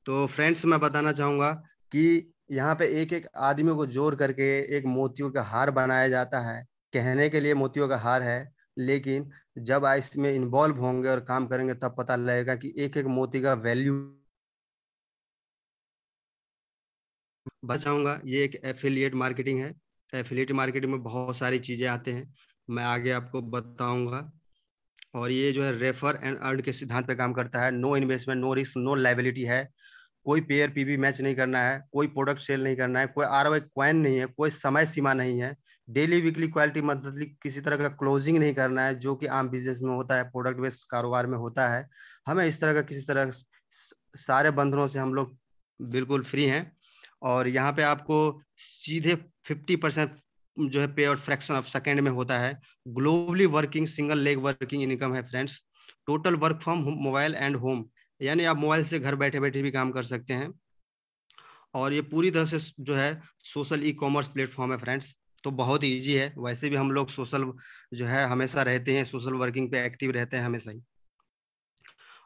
तो फ्रेंड्स मैं बताना चाहूंगा कि यहाँ पे एक एक आदमी को जोड़ करके एक मोतियों का हार बनाया जाता है। कहने के लिए मोतियों का हार है, लेकिन जब आप इसमें इन्वॉल्व होंगे और काम करेंगे तब पता लगेगा कि एक एक मोती का वैल्यू। बताऊंगा ये एक एफिलिएट मार्केटिंग है। एफिलिएट मार्केटिंग में बहुत सारी चीजें आते हैं, मैं आगे आपको बताऊंगा। और ये जो है रेफर एंड अर्न के सिद्धांत पे काम करता है। No investment, no risk, no liability है। कोई पेयर पीवी मैच नहीं करना है, कोई प्रोडक्ट सेल नहीं करना है, कोई आरओआई क्वाइन नहीं है, कोई समय सीमा नहीं है। डेली वीकली क्वालिटी मंथली किसी तरह का क्लोजिंग नहीं करना है, जो कि आम बिजनेस में होता है, प्रोडक्ट बेस्ड कारोबार में होता है। हमें इस तरह का किसी तरह सारे बंधनों से हम लोग बिल्कुल फ्री हैं। और यहाँ पे आपको सीधे 50% जो है पे और फ्रैक्शन ऑफ सेकेंड में होता है। Globally working single leg working income है friends. Total work from mobile and home, यानी आप मोबाइल से घर बैठे बैठे भी काम कर सकते हैं। और ये पूरी तरह से जो है सोशल ई कॉमर्स प्लेटफॉर्म है फ्रेंड्स। तो बहुत ही ईजी है, वैसे भी हम लोग सोशल जो है हमेशा रहते हैं, सोशल वर्किंग पे एक्टिव रहते हैं हमेशा ही।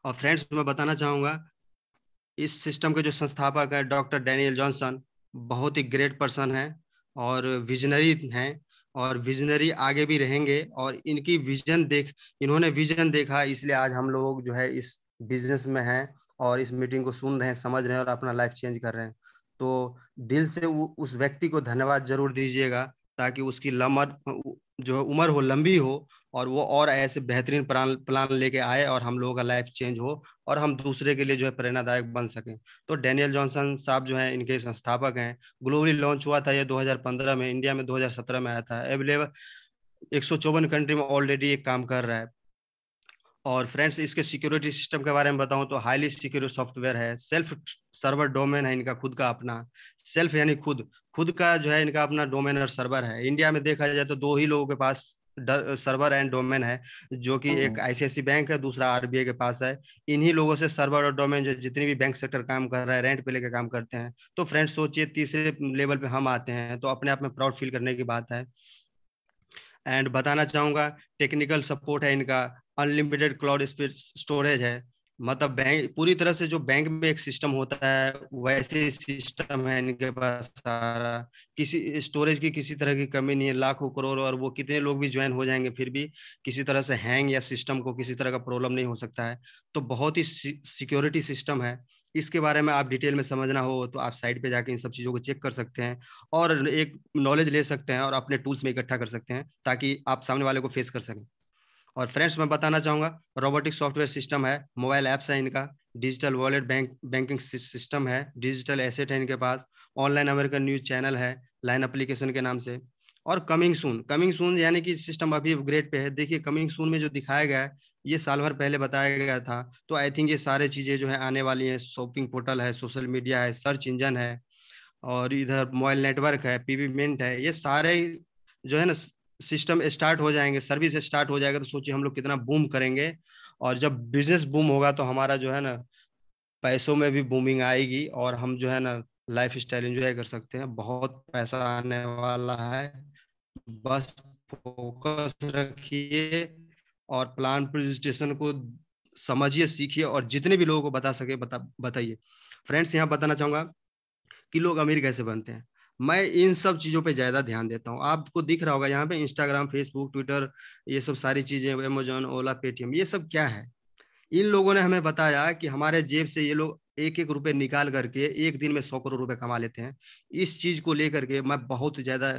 और फ्रेंड्स मैं बताना चाहूंगा, इस सिस्टम के जो संस्थापक है डॉक्टर डैनियल जॉनसन, बहुत ही ग्रेट पर्सन है और विजनरी हैं। और विजनरी आगे भी रहेंगे, और इनकी विजन देख इन्होंने विजन देखा, इसलिए आज हम लोग जो है इस बिजनेस में हैं और इस मीटिंग को सुन रहे हैं, समझ रहे हैं और अपना लाइफ चेंज कर रहे हैं। तो दिल से उस व्यक्ति को धन्यवाद जरूर दीजिएगा, ताकि उसकी जो उम्र हो लंबी हो, और वो और ऐसे बेहतरीन प्लान प्लान लेके आए और हम लोगों का लाइफ चेंज हो, और हम दूसरे के लिए जो है प्रेरणादायक बन सकें। तो डैनियल जॉनसन साहब जो है इनके संस्थापक हैं। ग्लोबली लॉन्च हुआ था ये 2015 में, इंडिया में 2017 में आया था। अवेलेबल 154 कंट्री में ऑलरेडी एक काम कर रहा है। और फ्रेंड्स इसके सिक्योरिटी सिस्टम के बारे में बताऊं तो हाईली सिक्योर सॉफ्टवेयर है। सेल्फ सर्वर डोमेन है इनका खुद का अपना। सेल्फ यानी खुद, खुद का जो है इनका अपना डोमेन और सर्वर है। इंडिया में देखा जाए तो दो ही लोगों के पास सर्वर एंड डोमेन है, जो कि एक आईसीआईसी बैंक है, दूसरा आरबीआई के पास है। इन्हीं लोगों से सर्वर और डोमेन जो जितनी भी बैंक सेक्टर काम कर रहा है रेंट पे लेके काम करते हैं। तो फ्रेंड्स सोचिए तीसरे लेवल पे हम आते हैं, तो अपने आप में प्राउड फील करने की बात है। एंड बताना चाहूंगा, टेक्निकल सपोर्ट है इनका। अनलिमिटेड क्लाउड स्टोरेज है। मतलब बैंक पूरी तरह से जो बैंक में एक सिस्टम होता है वैसे सिस्टम है इनके पास सारा। किसी स्टोरेज की किसी तरह की कमी नहीं है। लाखों करोड़ और वो कितने लोग भी ज्वाइन हो जाएंगे, फिर भी किसी तरह से हैंग या सिस्टम को किसी तरह का प्रॉब्लम नहीं हो सकता है। तो बहुत ही सिक्योरिटी सिस्टम है। इसके बारे में आप डिटेल में समझना हो तो आप साइट पे जाके इन सब चीजों को चेक कर सकते हैं, और एक नॉलेज ले सकते हैं और अपने टूल्स में इकट्ठा कर सकते हैं, ताकि आप सामने वाले को फेस कर सकें। और फ्रेंड्स मैं बताना चाहूंगा, रोबोटिक सॉफ्टवेयर सिस्टम है, मोबाइल ऐप्स है इनका, डिजिटल वॉलेट बैंकिंग सिस्टम है, डिजिटल एसेट है इनके पास, ऑनलाइन अमेरिकन न्यूज चैनल है लाइन एप्लीकेशन के नाम से। और कमिंग सून यानी कि सिस्टम अभी अपग्रेड पे है। देखिए कमिंग सून में जो दिखाया गया है ये साल भर पहले बताया गया था। तो आई थिंक ये सारे चीजें जो है आने वाली हैं। शॉपिंग पोर्टल है, सोशल मीडिया है, सर्च इंजन है, और इधर मोबाइल नेटवर्क है, पीवी मिंट है, ये सारे जो है ना सिस्टम स्टार्ट हो जाएंगे, सर्विस स्टार्ट हो जाएगा। तो सोचिए हम लोग कितना बूम करेंगे। और जब बिजनेस बूम होगा तो हमारा जो है ना पैसों में भी बूमिंग आएगी, और हम जो है ना लाइफ स्टाइल एंजॉय कर सकते हैं। बहुत पैसा आने वाला है, बस फोकस रखिए और प्लान प्रेजेंटेशन को समझिए, सीखिए, और जितने भी लोगों को बता सके बताइए। फ्रेंड्स यहाँ बताना चाहूंगा कि लोग अमीर कैसे बनते हैं। मैं इन सब चीजों पे ज्यादा ध्यान देता हूँ। आपको दिख रहा होगा यहाँ पे इंस्टाग्राम, फेसबुक, ट्विटर, ये सब सारी चीजें, अमेजोन, ओला, पेटीएम, ये सब क्या है। इन लोगों ने हमें बताया कि हमारे जेब से ये लोग एक एक रुपए निकाल करके एक दिन में 100 करोड़ रुपए कमा लेते हैं। इस चीज को लेकर के मैं बहुत ज्यादा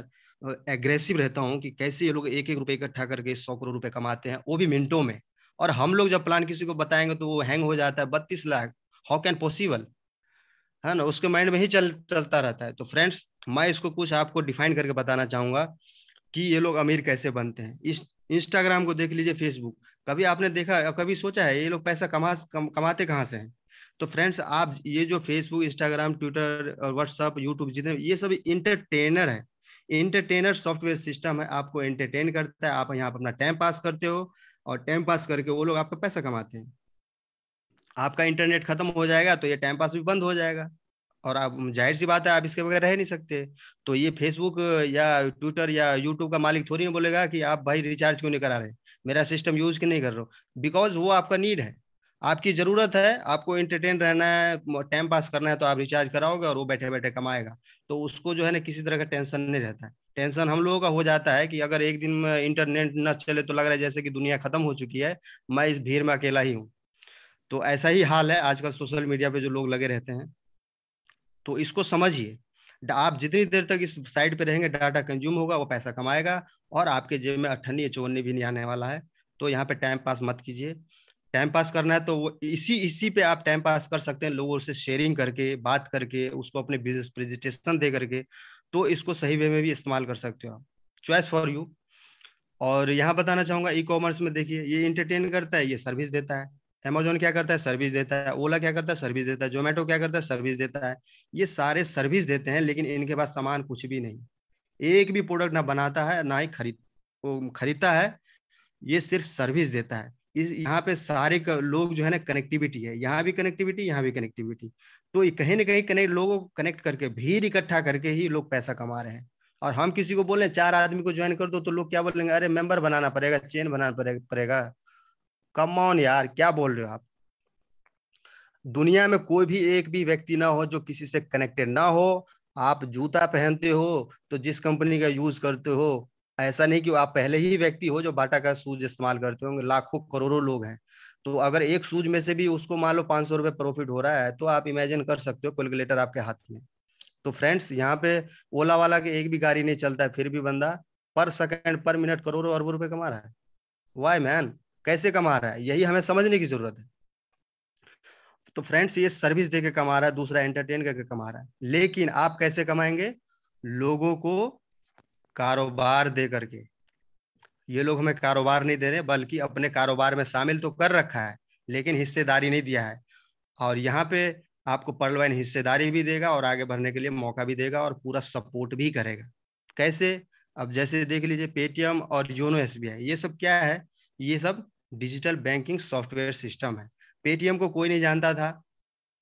एग्रेसिव रहता हूँ कि कैसे ये लोग एक एक रुपए इकट्ठा करके 100 करोड़ रुपए कमाते हैं, वो भी मिनटों में। और हम लोग जब प्लान किसी को बताएंगे तो वो हैंग हो जाता है। 32 लाख, हाउ कैन पॉसिबल, है ना, उसके माइंड में ही चलता रहता है। तो फ्रेंड्स मैं इसको कुछ आपको डिफाइन करके बताना चाहूंगा कि ये लोग अमीर कैसे बनते हैं। इस इंस्टाग्राम को देख लीजिए, फेसबुक, कभी आपने देखा, कभी सोचा है ये लोग पैसा कमाते कहाँ से हैं। तो फ्रेंड्स आप ये जो फेसबुक, इंस्टाग्राम, ट्विटर और व्हाट्सअप, यूट्यूब, जितने ये सब इंटरटेनर है। इंटरटेनर सॉफ्टवेयर सिस्टम है, आपको एंटरटेन करता है, आप यहाँ पर अपना टाइम पास करते हो, और टाइम पास करके वो लोग आपका पैसा कमाते हैं। आपका इंटरनेट खत्म हो जाएगा तो ये टाइम पास भी बंद हो जाएगा, और आप जाहिर सी बात है आप इसके बगैर रह नहीं सकते। तो ये फेसबुक या ट्विटर या यूट्यूब का मालिक थोड़ी ना बोलेगा कि आप भाई रिचार्ज क्यों नहीं करा रहे, मेरा सिस्टम यूज क्यों नहीं कर रहे हो, बिकॉज वो आपका नीड है। आपकी जरूरत है, आपको एंटरटेन रहना है, टाइम पास करना है, तो आप रिचार्ज कराओगे और वो बैठे बैठे कमाएगा। तो उसको जो है ना किसी तरह का टेंशन नहीं रहता है। टेंशन हम लोगों का हो जाता है कि अगर एक दिन में इंटरनेट न चले तो लग रहा है जैसे कि दुनिया खत्म हो चुकी है, मैं इस भीड़ में अकेला ही हूँ। तो ऐसा ही हाल है आजकल सोशल मीडिया पे जो लोग लगे रहते हैं। तो इसको समझिए, आप जितनी देर तक इस साइट पे रहेंगे डाटा कंज्यूम होगा, वो पैसा कमाएगा, और आपके जेब में अठन्नी या चौवन्नी भी नहीं आने वाला है। तो यहाँ पे टाइम पास मत कीजिए। टाइम पास करना है तो वो इसी इसी पे आप टाइम पास कर सकते हैं, लोगों से शेयरिंग करके, बात करके, उसको अपने बिजनेस प्रेजेंटेशन दे करके। तो इसको सही वे में भी इस्तेमाल कर सकते हो आप। Choice for you. और यहाँ बताना चाहूंगा, ई कॉमर्स में देखिए, ये इंटरटेन करता है, ये सर्विस देता है। अमेजोन क्या करता है? सर्विस देता है। ओला क्या करता है? सर्विस देता है। जोमेटो क्या करता है? सर्विस देता है। ये सारे सर्विस देते हैं, लेकिन इनके पास सामान कुछ भी नहीं। एक भी प्रोडक्ट ना बनाता है ना ही वो खरीदता है। ये सिर्फ सर्विस देता है। इस यहाँ पे सारे लोग जो है ना, कनेक्टिविटी है, यहाँ भी कनेक्टिविटी, यहाँ भी कनेक्टिविटी। तो ये कहीं ना कहीं कनेक्ट, लोगों को कनेक्ट करके, भीड़ इकट्ठा करके ही लोग पैसा कमा रहे हैं। और हम किसी को बोले 4 आदमी को ज्वाइन कर दो, तो लोग क्या बोलेंगे? अरे मेंबर बनाना पड़ेगा, चेन बनाना पड़ेगा। कम ऑन यार, क्या बोल रहे हो आप? दुनिया में कोई भी एक भी व्यक्ति ना हो जो किसी से कनेक्टेड ना हो। आप जूता पहनते हो तो जिस कंपनी का यूज करते हो, ऐसा नहीं कि आप पहले ही व्यक्ति हो जो बाटा का शूज इस्तेमाल करते होंगे। लाखों करोड़ों लोग हैं। तो अगर एक शूज में से भी उसको मान लो 500 रुपये प्रॉफिट हो रहा है, तो आप इमेजिन कर सकते हो, कैलकुलेटर आपके हाथ में। तो फ्रेंड्स, यहाँ पे ओला वाला के एक भी गाड़ी नहीं चलता है, फिर भी बंदा पर सेकंड पर मिनट करोड़ों अरबों रुपए कमा रहा है। Y man? कैसे कमा रहा है, यही हमें समझने की जरूरत है। तो फ्रेंड्स, ये सर्विस दे के कमा रहा है, दूसरा एंटरटेन करके कमा रहा है। लेकिन आप कैसे कमाएंगे? लोगों को कारोबार दे करके। ये लोग हमें कारोबार नहीं दे रहे, बल्कि अपने कारोबार में शामिल तो कर रखा है, लेकिन हिस्सेदारी नहीं दिया है। और यहाँ पे आपको पर्ल वाइन हिस्सेदारी भी देगा, और आगे बढ़ने के लिए मौका भी देगा, और पूरा सपोर्ट भी करेगा। कैसे? अब जैसे देख लीजिए, पेटीएम और योनो एसबीआई, ये सब क्या है? ये सब डिजिटल बैंकिंग सॉफ्टवेयर सिस्टम है। पेटीएम को कोई नहीं जानता था।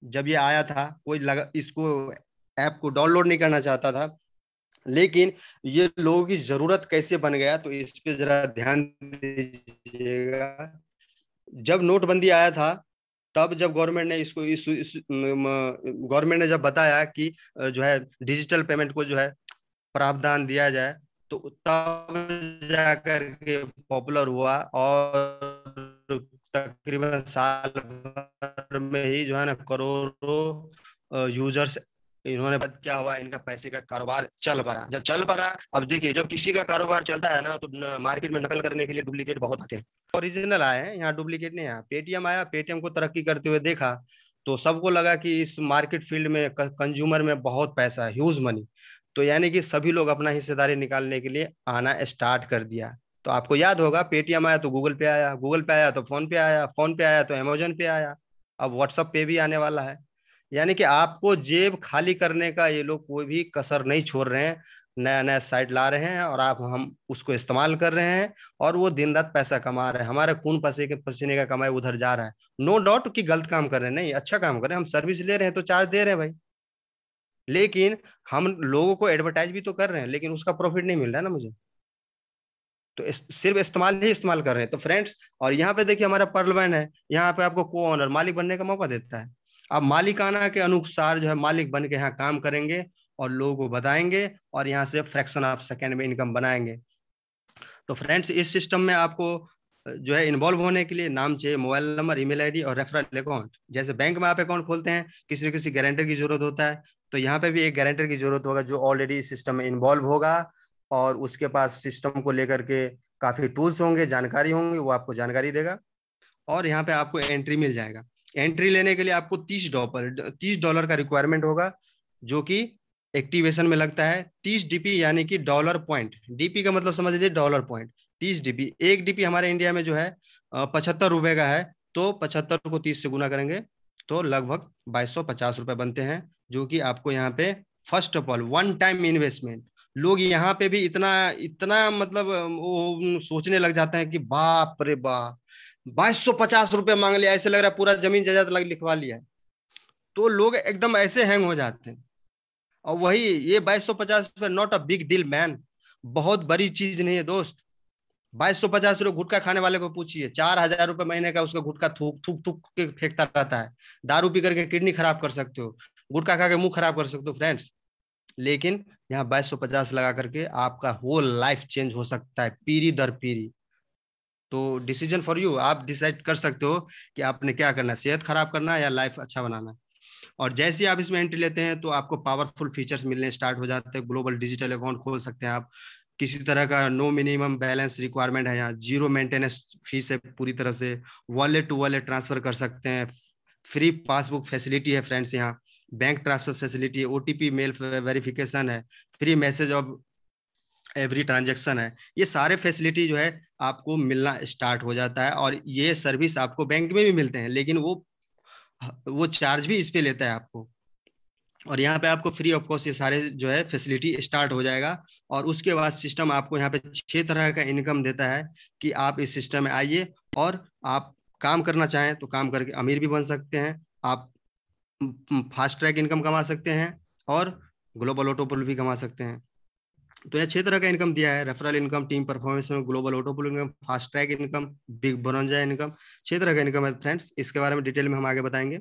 जब ये आया था, कोई लगा इसको, ऐप को डाउनलोड नहीं करना चाहता था। लेकिन ये लोगों की जरूरत कैसे बन गया, तो इस पे जरा ध्यान दीजिएगा। जब नोटबंदी आया था, तब जब गवर्नमेंट ने इस गवर्नमेंट ने जब बताया कि जो है डिजिटल पेमेंट को जो है प्रावधान दिया जाए, तो तब जाकर के पॉपुलर हुआ। और तकरीबन साल भर में ही जो है ना, करोड़ों यूजर्स, इन्होंने बद क्या हुआ, इनका पैसे का कारोबार चल पड़ा। जब चल पड़ा, अब देखिए, जब किसी का कारोबार चलता है ना, तो मार्केट में नकल करने के लिए डुप्लीकेट बहुत आते हैं। ओरिजिनल आए हैं यहाँ, डुप्लीकेट नहीं आया। पेटीएम आया, पेटीएम को तरक्की करते हुए देखा, तो सबको लगा कि इस मार्केट फील्ड में, कंज्यूमर में बहुत पैसा है, ह्यूज मनी। तो यानी कि सभी लोग अपना हिस्सेदारी निकालने के लिए आना स्टार्ट कर दिया। तो आपको याद होगा, पेटीएम आया तो गूगल पे आया, गूगल पे आया तो फोन पे आया, फोन पे आया तो अमेजोन पे आया। अब व्हाट्सएप पे भी आने वाला है। यानी कि आपको जेब खाली करने का ये लोग कोई भी कसर नहीं छोड़ रहे हैं। नया नया साइट ला रहे हैं, और आप हम उसको इस्तेमाल कर रहे हैं। और वो दिन रात पैसा कमा रहे हैं, हमारे खून पसीने का कमाई उधर जा रहा है। नो डाउट कि गलत काम कर रहे हैं, नहीं, अच्छा काम कर रहे हैं, हम सर्विस ले रहे हैं तो चार्ज दे रहे हैं भाई। लेकिन हम लोगों को एडवर्टाइज भी तो कर रहे हैं, लेकिन उसका प्रॉफिट नहीं मिल रहा है ना मुझे। तो सिर्फ इस्तेमाल ही इस्तेमाल कर रहे हैं। तो फ्रेंड्स, और यहाँ पे देखिए, हमारा पर्लमैन है, यहाँ पे आपको को ओनर, मालिक बनने का मौका देता है। आप मालिकाना के अनुसार जो है मालिक बन के यहाँ काम करेंगे, और लोगों को बताएंगे, और यहाँ से फ्रैक्शन ऑफ सेकेंड में इनकम बनाएंगे। तो फ्रेंड्स, इस सिस्टम में आपको जो है इन्वॉल्व होने के लिए नाम चाहिए, मोबाइल नंबर, ईमेल आईडी और रेफरल अकाउंट। जैसे बैंक में आप अकाउंट खोलते हैं, किसी न किसी गारंटर की जरूरत होता है। तो यहाँ पे भी एक गारंटर की जरूरत होगा, जो ऑलरेडी इस सिस्टम में इन्वॉल्व होगा, और उसके पास सिस्टम को लेकर के काफी टूल्स होंगे, जानकारी होंगी, वो आपको जानकारी देगा। और यहाँ पे आपको एंट्री मिल जाएगा। एंट्री लेने के लिए आपको $30 का रिक्वायरमेंट होगा, जो कि एक्टिवेशन में लगता है। 30 DP यानी कि डॉलर पॉइंट। डीपी का मतलब समझ लीजिए डॉलर पॉइंट। 30 DP, एक डीपी हमारे इंडिया में जो है 75 रुपए का है। तो 75 को 30 से गुना करेंगे तो लगभग 2250 रुपए बनते हैं, जो कि आपको यहाँ पे first of all one time investment. लोग यहाँ पे भी इतना इतना मतलब वो सोचने लग जाते हैं कि बाप रे बाप, 2250 रुपये मांग लिया, ऐसे लग रहा है पूरा जमीन जायदाद लग लिखवा लिया है। तो लोग एकदम ऐसे हैंग हो जाते हैं। और वही, ये 2250 रुपये not a big deal man, बहुत बड़ी चीज नहीं है दोस्त। ₹2250 गुटखा खाने वाले को पूछिए, ₹4000 महीने का उसका गुटखा थूक थूक थूक के फेंकता रहता है। दारू पी करके किडनी खराब कर सकते हो, गुटखा खा के मुंह खराब कर सकते हो फ्रेंड्स। लेकिन यहाँ 2250 लगा करके आपका होल लाइफ चेंज हो सकता है, पीढ़ी दर पीढ़ी। तो डिसीजन फॉर यू, आप डिसाइड कर सकते हो कि आपने क्या करना है, सेहत खराब करना है या लाइफ अच्छा बनाना है। और जैसे ही आप इसमें एंट्री लेते हैं तो आपको पावरफुल फीचर्स मिलने स्टार्ट हो जाते हैं। ग्लोबल डिजिटल अकाउंट खोल सकते हैं आप, किसी तरह का नो मिनिमम बैलेंस रिक्वायरमेंट है, यहाँ जीरो मेंटेनेंस फीस है पूरी तरह से। वॉलेट टू वॉलेट ट्रांसफर कर सकते हैं, फ्री पासबुक फैसिलिटी है फ्रेंड्स यहाँ, बैंक ट्रांसफर फैसिलिटी है, ओटीपी मेल वेरिफिकेशन है, free message of every transaction है। ये सारे फैसिलिटी जो है आपको मिलना स्टार्ट हो जाता है। और ये सर्विस आपको बैंक में भी मिलते हैं, लेकिन वो चार्ज भी इस पे लेता है आपको। और यहाँ पे आपको फ्री ऑफ कॉस्ट ये सारे जो है फैसिलिटी स्टार्ट हो जाएगा। और उसके बाद सिस्टम आपको यहाँ पे 6 तरह का इनकम देता है कि आप इस सिस्टम में आइए और आप काम करना चाहें तो काम करके अमीर भी बन सकते हैं, आप फास्ट ट्रैक इनकम कमा सकते हैं, और ग्लोबल ऑटोपुल भी कमा सकते हैं। तो यह 6 तरह का इनकम दिया है, referral income, team performance, global autopool income, fast track income, big bonanza income. 6 तरह का इनकम है फ्रेंड्स, इसके बारे में डिटेल में हम आगे बताएंगे।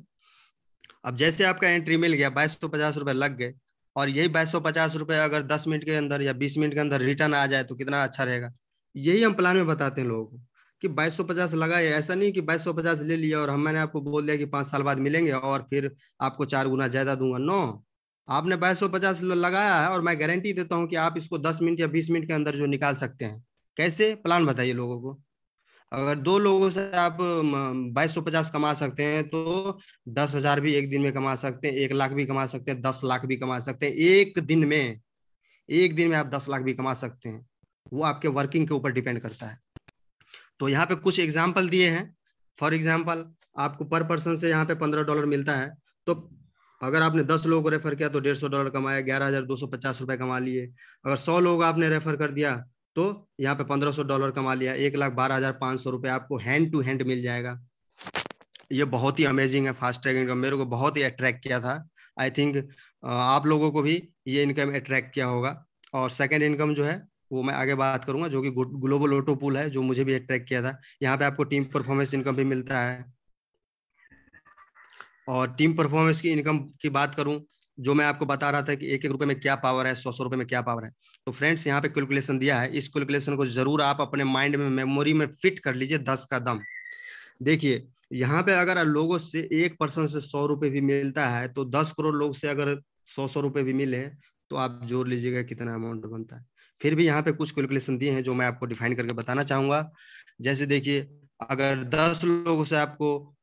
अब जैसे आपका एंट्री मिल गया, ₹2250 लग गए, और यही ₹2250 अगर 10 मिनट के अंदर या 20 मिनट के अंदर रिटर्न आ जाए तो कितना अच्छा रहेगा। यही हम प्लान में बताते हैं लोगों को कि 2250 लगा है, ऐसा नहीं कि 2250 ले लिया और मैंने आपको बोल दिया कि 5 साल बाद मिलेंगे और फिर आपको 4 गुना ज्यादा दूंगा। नो, आपने 2250 लगाया है और मैं गारंटी देता हूँ कि आप इसको 10 मिनट या 20 मिनट के अंदर जो निकाल सकते हैं। कैसे, प्लान बताइए लोगों को। अगर 2 लोगों से आप 2250 कमा सकते हैं तो 10,000 भी एक दिन में कमा सकते हैं, 1 लाख भी कमा सकते हैं, 10 लाख भी कमा सकते हैं एक दिन में। एक दिन में आप 10 लाख भी कमा सकते हैं, वो आपके वर्किंग के ऊपर डिपेंड करता है। तो यहाँ पे कुछ एग्जाम्पल दिए हैं। फॉर एग्जाम्पल, आपको पर पर्सन से यहाँ पे $15 मिलता है। तो अगर आपने 10 लोगों को रेफर किया तो $150 कमाया, ₹11,250 कमा लिए। अगर 100 लोग आपने रेफर कर दिया तो यहाँ पे $1,500 कमा लिया, ₹1,12,500 आपको हैंड टू हैंड मिल जाएगा। ये बहुत ही अमेजिंग है फास्ट ट्रैक इनकम, मेरे को बहुत ही अट्रैक्ट किया था। आई थिंक आप लोगों को भी ये इनकम अट्रैक्ट किया होगा। और सेकंड इनकम जो है वो मैं आगे बात करूंगा, जो कि ग्लोबल ऑटो पूल है, जो मुझे भी अट्रैक्ट किया था। यहाँ पे आपको टीम परफॉर्मेंस इनकम भी मिलता है। और टीम परफॉर्मेंस की इनकम की बात करूं, जो मैं आपको बता रहा था कि एक एक रुपए में क्या पावर है, 100 100 रुपए में क्या पावर है। तो फ्रेंड्स यहाँ पे कैलकुलेशन दिया है, इस कैलकुलेशन को जरूर आप अपने माइंड में, मेमोरी में फिट कर लीजिए 10 का दम। देखिए, यहाँ पे अगर लोगों से एक पर्सन से 100 रुपए भी मिलता है तो 10 करोड़ लोग से अगर 100 100 रुपए भी मिले तो आप जोड़ लीजिएगा कितना अमाउंट बनता है। फिर भी यहाँ पे कुछ कैलकुलेशन दिए हैं जो मैं आपको डिफाइन करके बताना चाहूंगा। जैसे देखिए, अगर 10 लोगों से आपको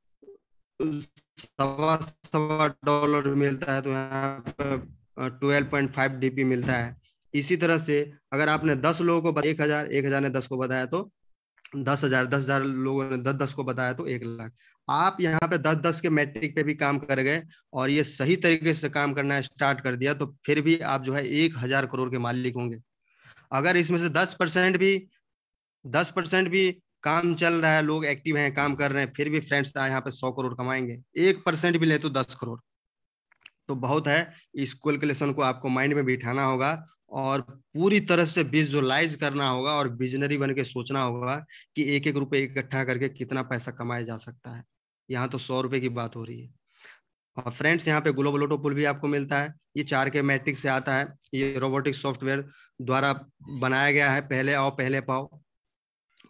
सवा सवा डॉलर मिलता है तो यहाँ पे 12.5 DP मिलता है। इसी तरह से अगर आपने 10 लोगों को 1,000, 1,000 ने 10 को बताया तो 10,000, 10,000 लोगों ने 10 10 को बताया तो 1 लाख। आप यहाँ पे 10 10 के मैट्रिक पे भी काम कर गए और ये सही तरीके से काम करना स्टार्ट कर दिया तो फिर भी आप जो है 1,000 करोड़ के मालिक होंगे। अगर इसमें से 10% भी काम चल रहा है, लोग एक्टिव हैं, काम कर रहे हैं, फिर भी फ्रेंड्स यहाँ पे 100 करोड़ कमाएंगे। 1% भी ले तो 10 करोड़। तो बहुत है। इस कैलकुलेशन को आपको माइंड में बिठाना होगा और पूरी तरह से विजुअलाइज करना होगा और विजनरी बन के सोचना होगा कि एक एक रुपए इकट्ठा करके कितना पैसा कमाया जा सकता है। यहाँ तो 100 रुपए की बात हो रही है। और फ्रेंड्स यहाँ पे ग्लोबल ऑटो पुल भी आपको मिलता है, ये 4 के मैट्रिक से आता है। ये रोबोटिक सॉफ्टवेयर द्वारा बनाया गया है। पहले आओ पहले पाओ,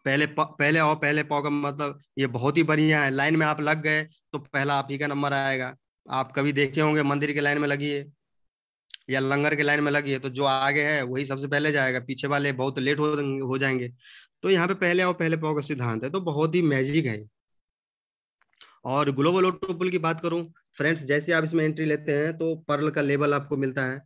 पहले आओ पहले पाओ का मतलब ये बहुत ही बढ़िया है। लाइन में आप लग गए तो पहला आप ही का नंबर आएगा। आप कभी देखे होंगे मंदिर के लाइन में लगिए या लंगर के लाइन में लगिए तो जो आगे है वही सबसे पहले जाएगा, पीछे वाले बहुत लेट हो जाएंगे। तो यहाँ पे पहले आओ पहले पाओ का सिद्धांत है, तो बहुत ही मैजिक है। और ग्लोबल ऑटो पुल की बात करूं फ्रेंड्स, जैसे आप इसमें एंट्री लेते हैं तो पर्ल का लेवल आपको मिलता है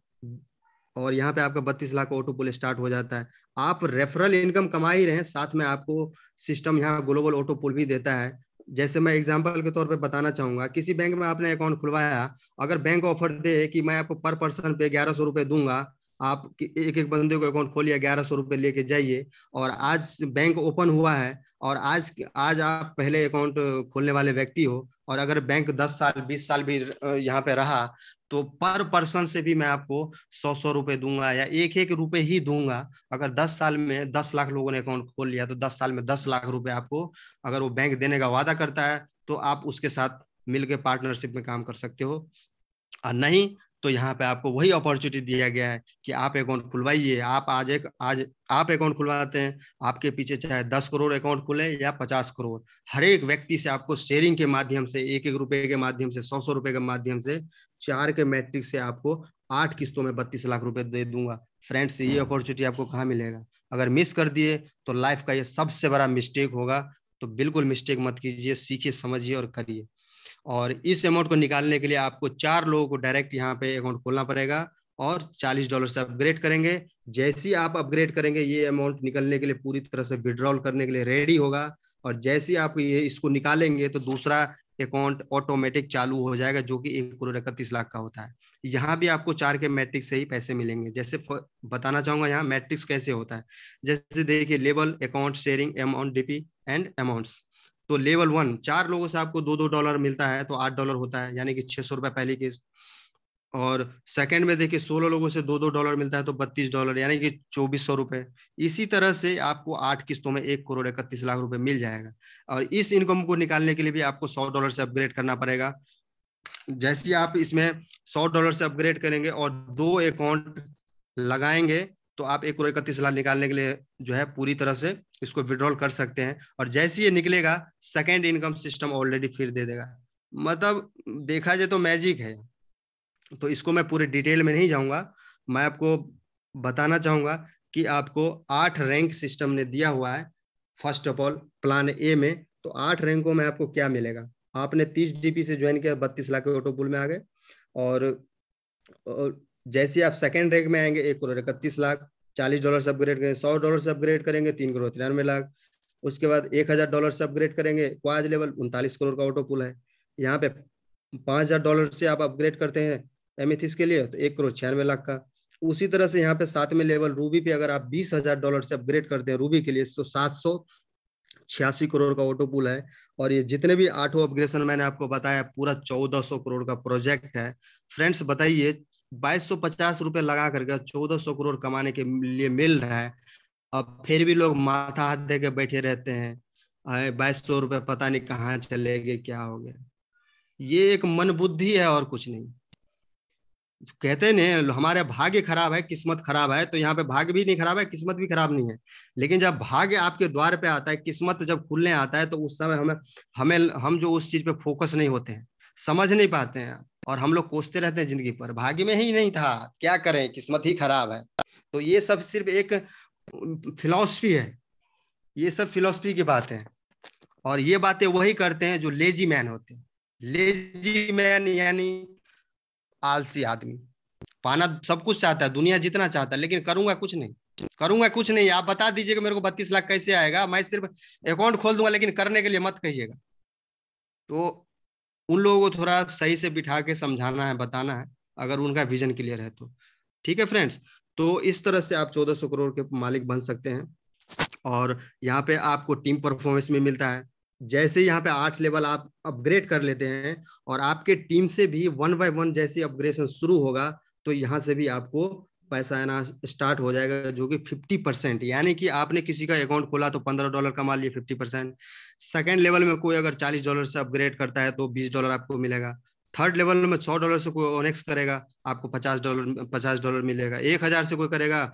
और यहाँ पे आपका 32 लाख ऑटो पुल स्टार्ट हो जाता है। आप रेफरल इनकम कमा ही रहे हैं, साथ में आपको सिस्टम यहाँ ग्लोबल ऑटो पुल भी देता है। जैसे मैं एग्जांपल के तौर पे बताना चाहूंगा, किसी बैंक में आपने अकाउंट खुलवाया, अगर बैंक ऑफर दे कि मैं आपको पर पर्सन पे 1,100 रुपए दूंगा आप एक एक बंदे को अकाउंट खोलिए, 1100 रुपये लेके जाइए, और आज बैंक ओपन हुआ है, और आज आज आप पहले अकाउंट खोलने वाले व्यक्ति हो, और अगर बैंक 10 साल 20 साल भी यहाँ पे रहा, तो पर पर्सन से भी मैं आपको 100 100 रुपए दूंगा, या एक एक रुपए ही दूंगा। अगर 10 साल में 10 लाख लोगों ने अकाउंट खोल लिया, तो 10 साल में 10 लाख रुपए आपको अगर वो बैंक देने का वादा करता है, तो आप उसके साथ मिलकर पार्टनरशिप में काम कर सकते हो। और नहीं तो यहाँ पे आपको वही अपॉर्चुनिटी दिया गया है कि आप अकाउंट खुलवाइए। आप आज आप अकाउंट खुलवाते हैं, आपके पीछे चाहे 10 करोड़ अकाउंट खुले या 50 करोड़, हर एक व्यक्ति से आपको शेयरिंग के माध्यम से, एक एक रुपए के माध्यम से, 100 100 रुपए के माध्यम से, 4 के मैट्रिक से आपको 8 किस्तों में 32 लाख रुपए दे दूंगा। फ्रेंड्स, ये अपॉर्चुनिटी आपको कहाँ मिलेगा? अगर मिस कर दिए तो लाइफ का ये सबसे बड़ा मिस्टेक होगा। तो बिल्कुल मिस्टेक मत कीजिए, सीखिए, समझिए और करिए। और इस अमाउंट को निकालने के लिए आपको 4 लोगों को डायरेक्ट यहाँ पे अकाउंट खोलना पड़ेगा, और $40 से अपग्रेड करेंगे। जैसे ही आप अपग्रेड करेंगे, ये अमाउंट निकलने के लिए पूरी तरह से विड्रॉल करने के लिए रेडी होगा। और जैसे ही आप ये इसको निकालेंगे, तो दूसरा अकाउंट ऑटोमेटिक चालू हो जाएगा, जो कि 1 करोड़ 31 लाख का होता है। यहाँ भी आपको 4 के मैट्रिक्स से ही पैसे मिलेंगे। जैसे बताना चाहूंगा यहाँ मैट्रिक्स कैसे होता है। जैसे देखिए, level, account, sharing, amount, DP and amounts. तो लेवल 1, 4 लोगों से आपको $2 $2 मिलता है, तो $8 होता है, यानी कि 600 रुपए पहली किस्त। और सेकंड में देखिए, 16 लोगों से $2 $2 मिलता है, तो $32, यानी कि 2400 रुपए। इसी तरह से आपको 8 किस्तों में 1 करोड़ 31 लाख रुपए मिल जाएगा। और इस इनकम को निकालने के लिए भी आपको $100 से अपग्रेड करना पड़ेगा। जैसे आप इसमें $100 से अपग्रेड करेंगे और 2 अकाउंट लगाएंगे, तो आप 1 करोड़ 31 लाख निकालने के लिए जो है पूरी तरह से इसको विड्रॉल कर सकते हैं। और जैसे ये निकलेगा, सेकेंड इनकम सिस्टम ऑलरेडी फिर दे देगा। मतलब देखा जाए तो मैजिक है। तो इसको मैं पूरे डिटेल में नहीं जाऊंगा, मैं आपको बताना चाहूंगा कि आपको 8 रैंक सिस्टम ने दिया हुआ है। First of all, plan A में तो 8 रैंकों में आपको क्या मिलेगा? आपने 30 DP से ज्वाइन किया, 32 लाख के ऑटो पूल में आ गए। और जैसे आप सेकंड रैंक में आएंगे, 1 करोड़ 31 लाख। $40 से अपग्रेड करेंगे, $100 से अपग्रेड करेंगे, 3 करोड़ 93 लाख। उसके बाद $1000 से अपग्रेड करेंगे, क्वाज लेवल 39 करोड़ का ऑटो पुल है। यहाँ पे $5000 से आप अपग्रेड करते हैं एमेथिस के लिए, तो 1 करोड़ 96 लाख का। उसी तरह से यहाँ पे 7वें लेवल रूबी पे अगर आप $20000 से अपग्रेड करते हैं रूबी के लिए, तो 786 करोड़ का ऑटो पुल है। और ये जितने भी 8 अपग्रेडेशन मैंने आपको बताया, पूरा 1400 करोड़ का प्रोजेक्ट है। फ्रेंड्स बताइए, 2250 रुपए लगा करके 1400 करोड़ कमाने के लिए मिल रहा है, अब फिर भी लोग माथा हाथ दे के बैठे रहते हैं। 2200 रुपए पता नहीं कहाँ चले गए, क्या हो गया। ये एक मन बुद्धि है और कुछ नहीं। कहते हैं ना, हमारे भाग्य खराब है, किस्मत खराब है। तो यहाँ पे भाग्य भी नहीं खराब है, किस्मत भी खराब नहीं है। लेकिन जब भाग्य आपके द्वार पे आता है, किस्मत जब खुलने आता है, तो उस समय हमें हमें हम जो उस चीज पे फोकस नहीं होते हैं, समझ नहीं पाते हैं, और हम लोग कोसते रहते हैं जिंदगी पर, भाग्य में ही नहीं था, क्या करें, किस्मत ही खराब है। तो ये सब सिर्फ एक फिलॉसफी है, ये सब फिलॉसफी की बात है। और ये बातें वही करते हैं जो लेजी मैन होते हैं। लेजी मैन यानी आलसी आदमी। पाना सब कुछ चाहता है, दुनिया जितना चाहता है, लेकिन करूंगा कुछ नहीं, करूंगा कुछ नहीं। आप बता दीजिए कि मेरे को 32 लाख कैसे आएगा, मैं सिर्फ अकाउंट खोल दूंगा, लेकिन करने के लिए मत कहिएगा। तो उन लोगों को थोड़ा सही से बिठा के समझाना है, बताना है, अगर उनका विजन क्लियर है तो। ठीक है फ्रेंड्स, तो इस तरह से आप 1400 करोड़ के मालिक बन सकते हैं। और यहाँ पे आपको टीम परफॉर्मेंस में मिलता है। जैसे यहाँ पे 8 लेवल आप अपग्रेड कर लेते हैं, और आपके टीम से भी 1 बाय 1 जैसे अपग्रेडेशन शुरू होगा, तो यहाँ से भी आपको पैसा आना स्टार्ट हो जाएगा, जो कि 50%, यानी कि आपने किसी का अकाउंट खोला तो $15 कमा लिए, 50%। सेकेंड लेवल में कोई अगर $40 से अपग्रेड करता है, तो $20 आपको मिलेगा। थर्ड लेवल में $100 से कोई ओनेक्स करेगा, आपको $50 मिलेगा। 1000 से कोई करेगा,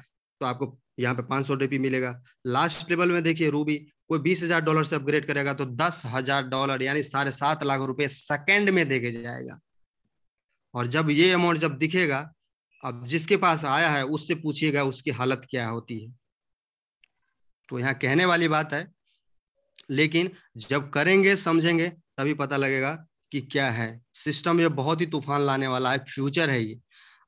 तो आपको यहाँ पे 500 DP मिलेगा। लास्ट लेवल में देखिए रूबी, कोई $20000 से अपग्रेड करेगा, तो $10,000 यानी 7.5 लाख रुपए सेकेंड में देके जाएगा। और जब ये अमाउंट जब दिखेगा, अब जिसके पास आया है उससे पूछिएगा उसकी हालत क्या होती है। तो यहाँ कहने वाली बात है, लेकिन जब करेंगे समझेंगे तभी पता लगेगा कि क्या है सिस्टम। ये बहुत ही तूफान लाने वाला है, फ्यूचर है ये।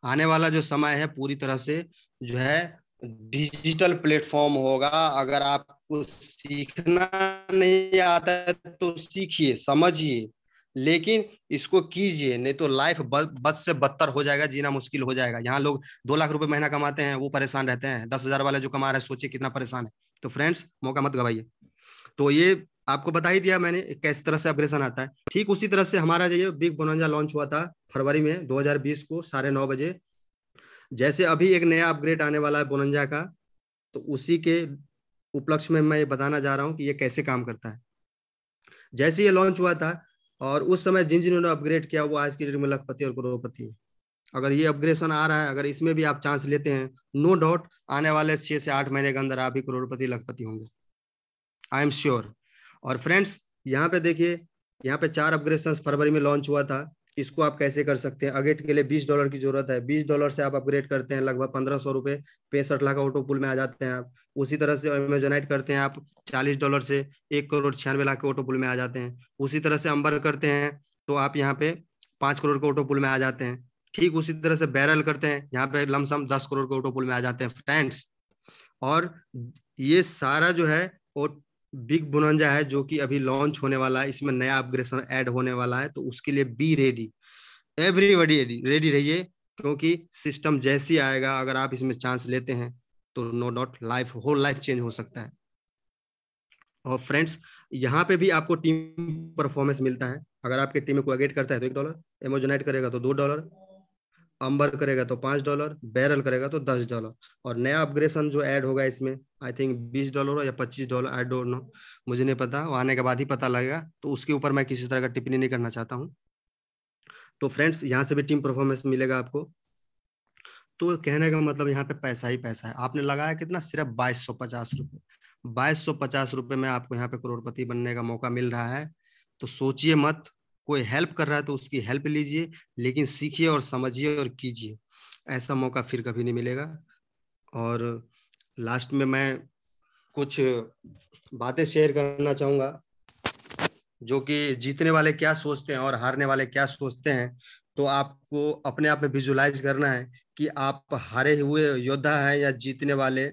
आने वाला जो समय है पूरी तरह से जो है डिजिटल प्लेटफॉर्म होगा। अगर आपको सीखना नहीं आता है तो सीखिए, समझिए, लेकिन इसको कीजिए, नहीं तो लाइफ बद से बदतर हो जाएगा, जीना मुश्किल हो जाएगा। यहाँ लोग 2 लाख रुपए महीना कमाते हैं, वो परेशान रहते हैं। 10 हजार वाले जो कमा रहे हैं, सोचिए कितना परेशान है। तो फ्रेंड्स, मौका मत गवाइए। तो ये आपको बता ही दिया मैंने किस तरह से अपग्रेशन आता है। ठीक उसी तरह से हमारा जो ये बिग बोनांजा लॉन्च हुआ था फरवरी में 2020 को 9:30 बजे। जैसे अभी एक नया अपग्रेड आने वाला है बोनंजा का, तो उसी के उपलक्ष्य में मैं ये बताना जा रहा हूँ कि ये कैसे काम करता है। जैसे ये लॉन्च हुआ था और उस समय जिन जिन्होंने अपग्रेड किया वो आज की डेट में लखपति और करोड़पति है। अगर ये अपग्रेडेशन आ रहा है, अगर इसमें भी आप चांस लेते हैं, नो डाउट आने वाले 6 से 8 महीने के अंदर आप भी करोड़पति लखपति होंगे, आई एम श्योर। और फ्रेंड्स, यहाँ पे देखिए, यहाँ पे 4 अपग्रेडेशन फरवरी में लॉन्च हुआ था। इसको आप कैसे कर सकते हैं? अपग्रेड के लिए $20 की जरूरत है। $20 से आप अपग्रेड करते हैं, लगभग 1500 रुपए, 65 लाख ऑटो पुल में आ जाते हैं आप। उसी तरह से अमेजोनाइट करते हैं आप, $40 से 1,96,00,000 के ऑटो पुल में आ जाते हैं। उसी तरह से अंबर करते हैं तो आप यहाँ पे 5 करोड़ के ऑटो पुल में आ जाते हैं। ठीक उसी तरह से बैरल करते हैं, यहाँ पे लमसम 10 करोड़ के ऑटो पुल में आ जाते हैं फ्रेंड्स। और ये सारा जो है वो बिग बोनांजा है जो कि अभी लॉन्च होने वाला है। इसमें नया अपग्रेडेशन ऐड होने वाला है, तो उसके लिए बी रेडी, एवरीबॉडी रेडी रहिए, क्योंकि सिस्टम जैसे ही आएगा, अगर आप इसमें चांस लेते हैं तो no doubt life, whole life change हो सकता है। और फ्रेंड्स, यहाँ पे भी आपको टीम परफॉर्मेंस मिलता है। अगर आपके टीम में कोई अगेट करता है तो $1, एमोजोनाइट करेगा तो $2, अंबर करेगा तो $5, बैरल करेगा तो $10। और नया अपग्रेडेशन जो ऐड होगा इसमें, आई थिंक $20 या $25, आई डोंट नो, मुझे नहीं पता, वो आने के बाद ही पता लगेगा। तो उसके ऊपर मैं किसी तरह का टिप्पणी नहीं करना चाहता हूँ। तो फ्रेंड्स, यहाँ से भी टीम परफॉर्मेंस मिलेगा आपको। तो कहने का मतलब यहाँ पे पैसा ही पैसा है। आपने लगाया कितना? सिर्फ ₹2250। ₹2250 में आपको यहाँ पे करोड़पति बनने का मौका मिल रहा है। तो सोचिए मत, कोई हेल्प कर रहा है तो उसकी हेल्प लीजिए, लेकिन सीखिए और समझिए और कीजिए। ऐसा मौका फिर कभी नहीं मिलेगा। और लास्ट में मैं कुछ बातें शेयर करना चाहूंगा, जो कि जीतने वाले क्या सोचते हैं और हारने वाले क्या सोचते हैं। तो आपको अपने आप में विजुलाइज करना है कि आप हारे हुए योद्धा हैं या जीतने वाले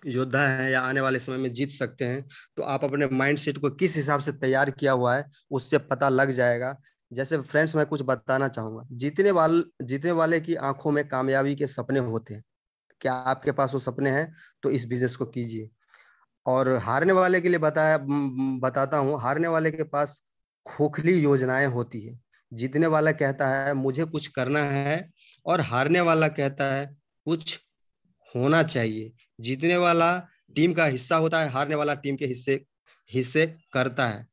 योद्धा हैं, या आने वाले समय में जीत सकते हैं। तो आप अपने माइंड सेट को किस हिसाब से तैयार किया हुआ है, उससे पता लग जाएगा। जैसे फ्रेंड्स, मैं कुछ बताना चाहूंगा। जीतने वाले की आंखों में कामयाबी के सपने होते हैं। क्या आपके पास वो सपने हैं? तो इस बिजनेस को कीजिए। और हारने वाले के लिए बताता हूँ, हारने वाले के पास खोखली योजनाएं होती है। जीतने वाला कहता है मुझे कुछ करना है, और हारने वाला कहता है कुछ होना चाहिए। जीतने वाला टीम का हिस्सा होता है, हारने वाला टीम के हिस्से हिस्से करता है।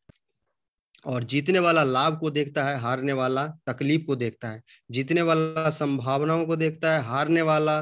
और जीतने वाला लाभ को देखता है, हारने वाला तकलीफ को देखता है। जीतने वाला संभावनाओं को देखता है, हारने वाला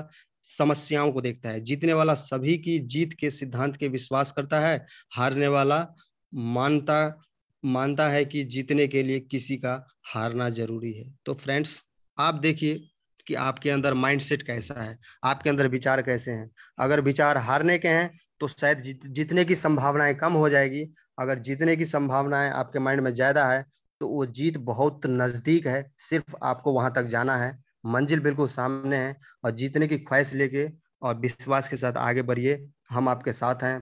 समस्याओं को देखता है। जीतने वाला सभी की जीत के सिद्धांत के विश्वास करता है, हारने वाला मानता मानता है कि जीतने के लिए किसी का हारना जरूरी है। तो फ्रेंड्स, आप देखिए कि आपके अंदर माइंडसेट कैसा है, आपके अंदर विचार कैसे हैं। अगर विचार हारने के हैं तो शायद जीतने की संभावनाएं कम हो जाएगी। अगर जीतने की संभावनाएं आपके माइंड में ज्यादा है तो वो जीत बहुत नजदीक है, सिर्फ आपको वहां तक जाना है। मंजिल बिल्कुल सामने है। और जीतने की ख्वाहिश लेके और विश्वास के साथ आगे बढ़िए, हम आपके साथ हैं।